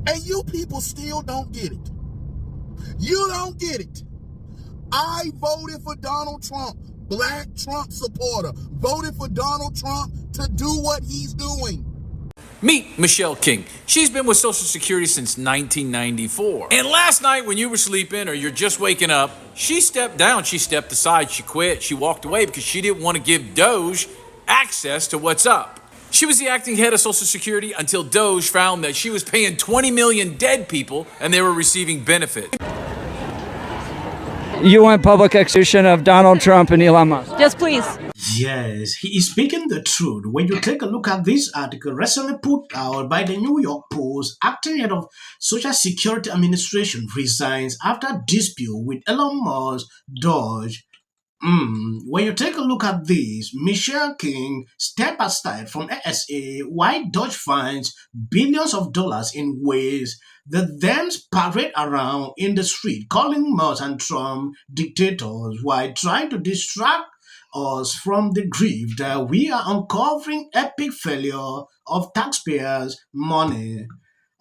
And you people still don't get it. You don't get it. I voted for Donald Trump, black Trump supporter, voted for Donald Trump to do what he's doing. Meet Michelle King. She's been with Social Security since 1994. And last night when you were sleeping or you're just waking up, she stepped down, she stepped aside, she quit, she walked away because she didn't want to give DOGE access to what's up. She was the acting head of Social Security until DOGE found that she was paying 20 million dead people and they were receiving benefits. You want public execution of Donald Trump and Elon Musk? Yes, please. Yes, he is speaking the truth. When you take a look at this article recently put out by the New York Post, acting head of Social Security Administration resigns after dispute with Elon Musk, DOGE. When you take a look at this, Michelle King stepped aside from ASA while DOGE finds billions of dollars in ways the Dems parade around in the street, calling Musk and Trump dictators while trying to distract us from the grief that we are uncovering epic failure of taxpayers' money.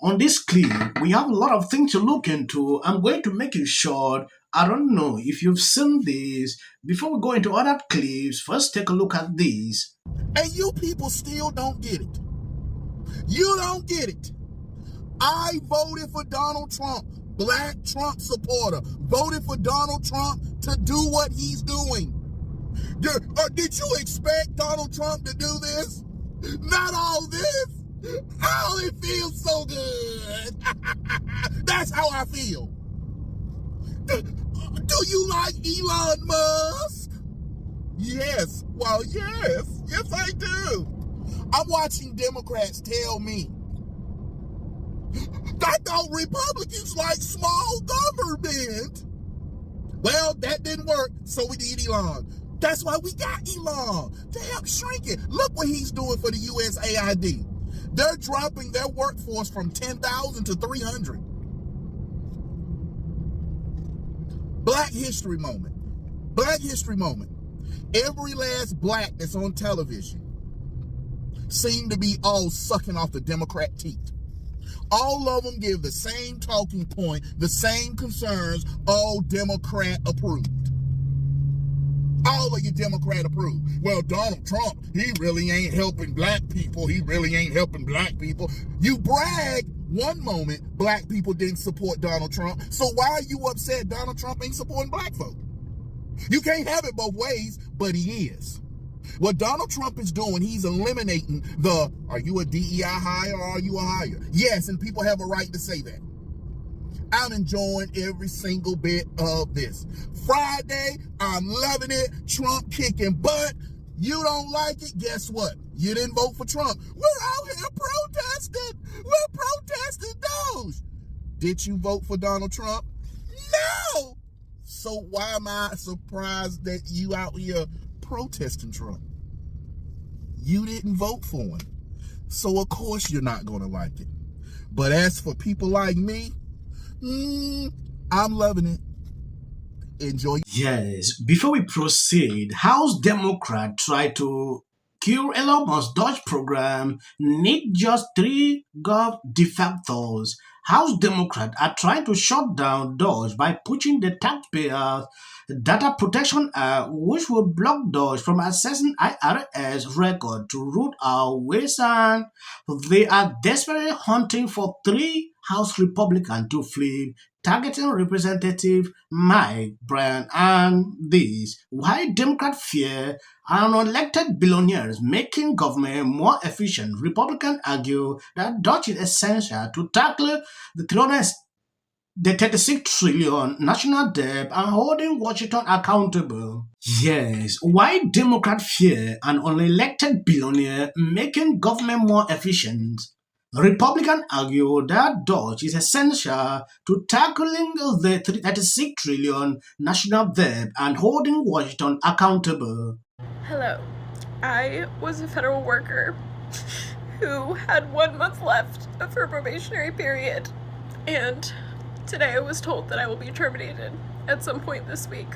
On this clip, we have a lot of things to look into. I'm going to make it short. I don't know if you've seen this. Before we go into other clips, first take a look at this. And you people still don't get it. You don't get it. I voted for Donald Trump, black Trump supporter, voted for Donald Trump to do what he's doing. Did you expect Donald Trump to do this? Not all this. Oh, it feels so good. That's how I feel. Do you like Elon Musk? Yes. Well, yes. Yes, I do. I'm watching Democrats tell me, I thought Republicans like small government. Well, that didn't work, so we need Elon. That's why we got Elon, to help shrink it. Look what he's doing for the USAID. They're dropping their workforce from 10,000 to 300. Black History Moment. Black History Moment. Every last black that's on television seem to be all sucking off the Democrat teeth. All of them give the same talking point, the same concerns, all Democrat approved. All of you Democrat approved. Well, Donald Trump, he really ain't helping black people. He really ain't helping black people. You brag one moment black people didn't support Donald Trump. So why are you upset Donald Trump ain't supporting black folk? You can't have it both ways, but he is. What Donald Trump is doing, he's eliminating the, are you a DEI hire or are you a hire? Yes, and people have a right to say that. I'm enjoying every single bit of this. Friday, I'm loving it. Trump kicking butt. You don't like it? Guess what? You didn't vote for Trump. We're out here protesting. We're protesting those. Did you vote for Donald Trump? No. So why am I surprised that you out here protesting Trump? You didn't vote for him. So of course you're not going to like it. But as for people like me, I'm loving it. Enjoy. Yes, before we proceed, House Democrat try to kill Elon Musk's DOGE program, need just 3 gov defectors. House Democrats are trying to shut down DOGE by pushing the Taxpayer Data Protection Act, which will block DOGE from accessing IRS record to root out ways, and they are desperately hunting for 3 House Republicans to flip, targeting Representative Mike Bryan and this. Why Democrats fear unelected billionaires making government more efficient? Republicans argue that DOGE is essential to tackle the 36 trillion national debt and holding Washington accountable. Yes, why Democrats fear an unelected billionaire making government more efficient? Republicans argue that DOGE is essential to tackling the 36 trillion national debt and holding Washington accountable. Hello, I was a federal worker who had 1 month left of her probationary period, and today I was told that I will be terminated at some point this week.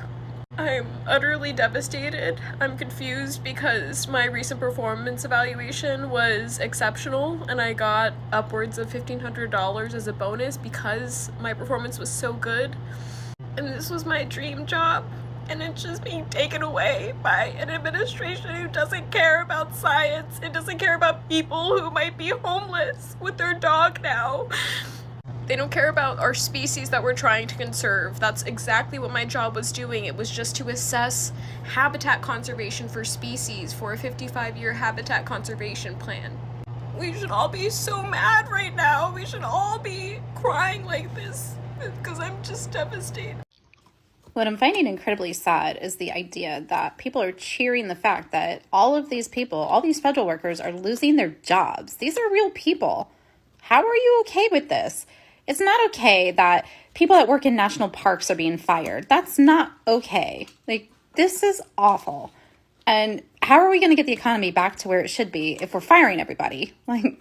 I'm utterly devastated. I'm confused because my recent performance evaluation was exceptional and I got upwards of $1,500 as a bonus because my performance was so good. And this was my dream job, and it's just being taken away by an administration who doesn't care about science. It doesn't care about people who might be homeless with their dog now. They don't care about our species that we're trying to conserve. That's exactly what my job was doing. It was just to assess habitat conservation for species for a 55-year habitat conservation plan. We should all be so mad right now. We should all be crying like this because I'm just devastated. What I'm finding incredibly sad is the idea that people are cheering the fact that all of these people, all these federal workers are losing their jobs. These are real people. How are you okay with this? It's not okay that people that work in national parks are being fired. That's not okay. Like, this is awful. And how are we going to get the economy back to where it should be if we're firing everybody? Like,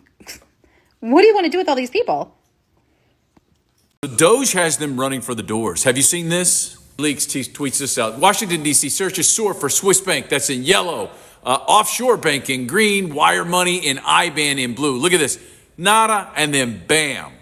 what do you want to do with all these people? The DOGE has them running for the doors. Have you seen this? Leaks tweets this out. Washington, D.C. searches soar for Swiss bank. That's in yellow. Offshore bank in green. Wire money in IBAN in blue. Look at this. Nada, and then bam.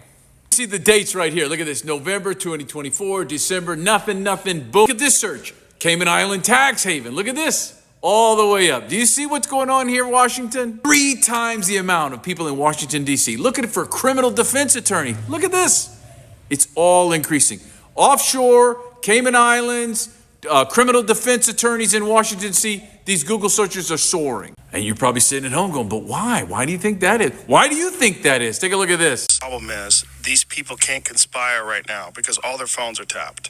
See the dates right here. Look at this. November 2024, December, nothing, boom. Look at this search. Cayman Island tax haven. Look at this. All the way up. Do you see what's going on here, Washington? 3 times the amount of people in Washington, D.C. Look at it for criminal defense attorney. Look at this. It's all increasing. Offshore, Cayman Islands, criminal defense attorneys in Washington, D.C., these Google searches are soaring. And you're probably sitting at home going, but why? Why do you think that is? Why do you think that is? Take a look at this. The problem is these people can't conspire right now because all their phones are tapped.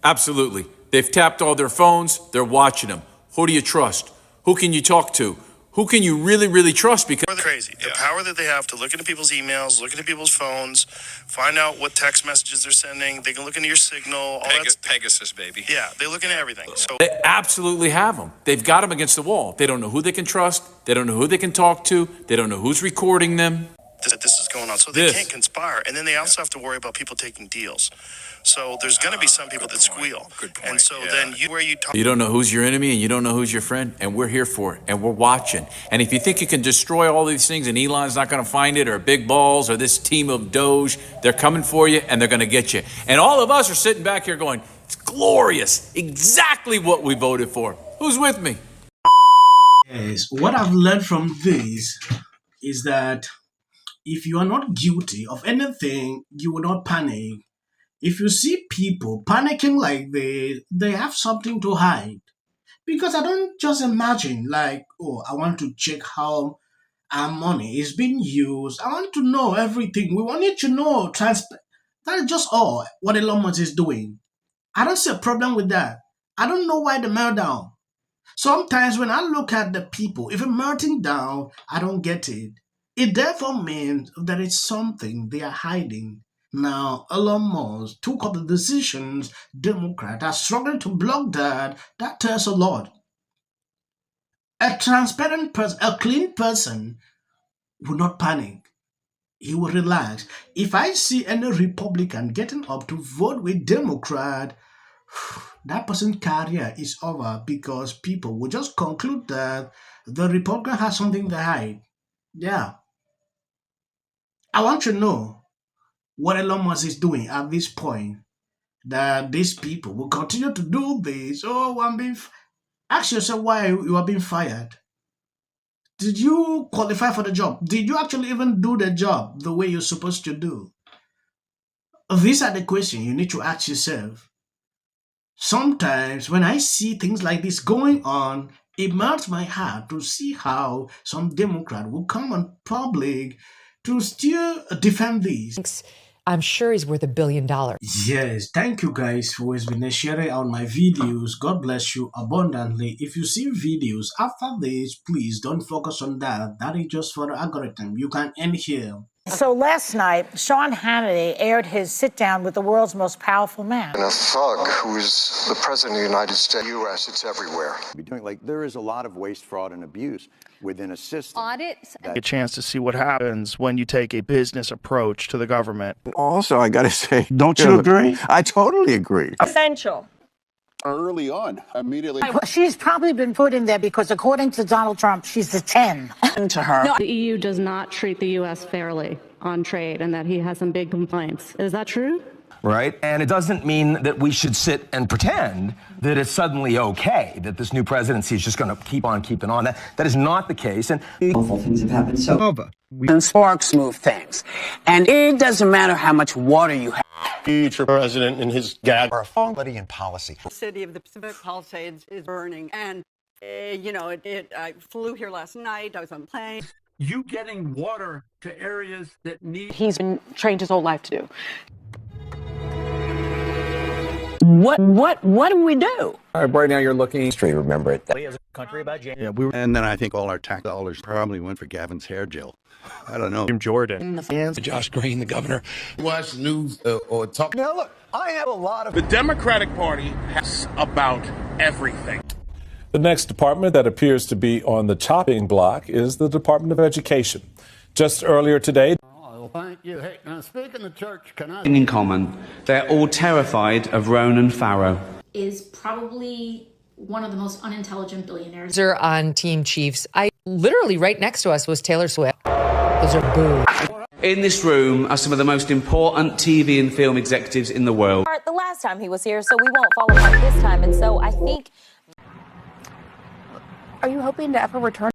Absolutely. They've tapped all their phones. They're watching them. Who do you trust? Who can you talk to? Who can you really, really trust? Because They're crazy. The power that they have to look into people's emails, look into people's phones, find out what text messages they're sending. They can look into your signal. All that's Pegasus, baby. Yeah, they look into everything. So they absolutely have them. They've got them against the wall. They don't know who they can trust. They don't know who they can talk to. They don't know who's recording them. this is going on. So they can't conspire. And then they also have to worry about people taking deals. So there's going to be some people that squeal. Good point. And so then you don't know who's your enemy and you don't know who's your friend, and we're here for it, and we're watching. And if you think you can destroy all these things and Elon's not going to find it, or Big Balls, or this team of DOGE, they're coming for you and they're going to get you. And all of us are sitting back here going, it's glorious, exactly what we voted for. Who's with me? Yes, what I've learned from this is that if you are not guilty of anything, you will not panic. If you see people panicking like they have something to hide. Because I don't just imagine like, oh, I want to check how our money is being used. I want to know everything. We want you to know. That is just all what Elon Musk is doing. I don't see a problem with that. I don't know why the meltdown. Sometimes when I look at the people, if I'm melting down, I don't get it. It therefore means there is something they are hiding. Now, Elon Musk took up the decisions. Democrats are struggling to block that. That tells a lot. A transparent person, a clean person will not panic. He will relax. If I see any Republican getting up to vote with Democrat, that person's career is over because people will just conclude that the Republican has something to hide. Yeah. I want to know what Elon Musk is doing at this point, that these people will continue to do this. Oh, ask yourself why you are being fired. Did you qualify for the job? Did you actually even do the job the way you're supposed to do? These are the questions you need to ask yourself. Sometimes when I see things like this going on, it melts my heart to see how some Democrat will come on public to still defend this. I'm sure he's worth $1 billion. Yes, thank you guys for always been sharing out my videos. God bless you abundantly. If you see videos after this, please don't focus on that. That is just for the algorithm. You can end here. So last night, Sean Hannity aired his sit-down with the world's most powerful man. And a thug who is the president of the United States, U.S., it's everywhere. There is a lot of waste, fraud, and abuse within a system. Audits. A chance to see what happens when you take a business approach to the government. Also, I got to say, don't you agree? I totally agree. Essential. early on, immediately. She's probably been put in there because, according to Donald Trump, she's a 10 to her. The EU does not treat the U.S. fairly on trade and that he has some big complaints. Is that true? Right? And it doesn't mean that we should sit and pretend that it's suddenly okay, that this new presidency is just going to keep on keeping on. That is not the case. And awful things have happened. And sparks move things. And it doesn't matter how much water you have. Future president and his gag are quality and policy. The city of the Pacific Palisades is burning. And, I flew here last night. I was on a plane. You getting water to areas that need... He's been trained his whole life to do. What do we do? Right now you're looking straight. Remember it. As a country about Yeah, and then I think all our tax dollars probably went for Gavin's hair gel. I don't know. Jim Jordan. Josh Green, the governor. Watch the news or talk. Now look, I have a lot of... The Democratic Party has about everything. The next department that appears to be on the chopping block is the Department of Education. Just earlier today... Thank you. Hey, now speaking of church, can I... In common, they're all terrified of Ronan Farrow. Is probably one of the most unintelligent billionaires. They're on Team Chiefs. Literally right next to us was Taylor Swift. Those are boo. In this room are some of the most important TV and film executives in the world. The last time he was here, so we won't fall apart this time. And so I think... Are you hoping to ever return?